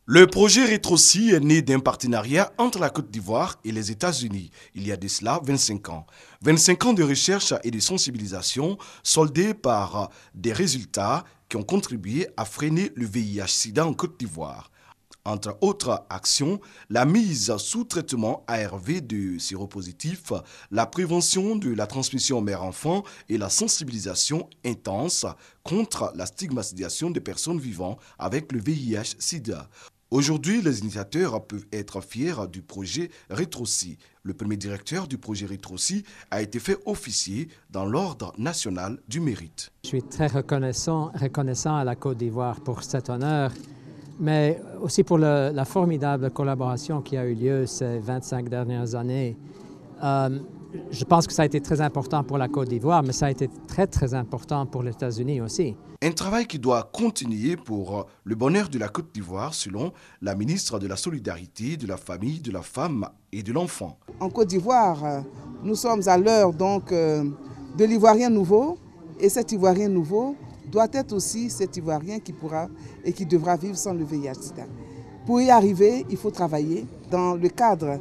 Le projet Rétroci est né d'un partenariat entre la Côte d'Ivoire et les États-Unis, il y a de cela 25 ans. 25 ans de recherche et de sensibilisation soldés par des résultats qui ont contribué à freiner le VIH-Sida en Côte d'Ivoire. Entre autres actions, la mise sous traitement ARV de séropositifs, la prévention de la transmission mère-enfant et la sensibilisation intense contre la stigmatisation des personnes vivant avec le VIH-Sida. Aujourd'hui, les initiateurs peuvent être fiers du projet Rétroci. Le premier directeur du projet Rétroci a été fait officier dans l'Ordre national du mérite. Je suis très reconnaissant à la Côte d'Ivoire pour cet honneur, mais aussi pour la formidable collaboration qui a eu lieu ces 25 dernières années. Je pense que ça a été très important pour la Côte d'Ivoire, mais ça a été très important pour les États-Unis aussi. Un travail qui doit continuer pour le bonheur de la Côte d'Ivoire, selon la ministre de la Solidarité, de la Famille, de la Femme et de l'Enfant. En Côte d'Ivoire, nous sommes à l'heure donc de l'Ivoirien nouveau, et cet Ivoirien nouveau doit être aussi cet Ivoirien qui pourra et qui devra vivre sans le VIH-Sida. Pour y arriver, il faut travailler dans le cadre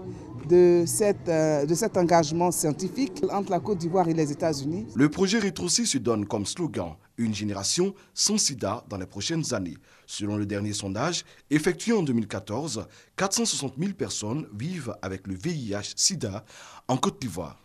de cet engagement scientifique entre la Côte d'Ivoire et les États-Unis. Le projet Rétroci se donne comme slogan « Une génération sans sida dans les prochaines années ». Selon le dernier sondage, effectué en 2014, 460 000 personnes vivent avec le VIH-Sida en Côte d'Ivoire.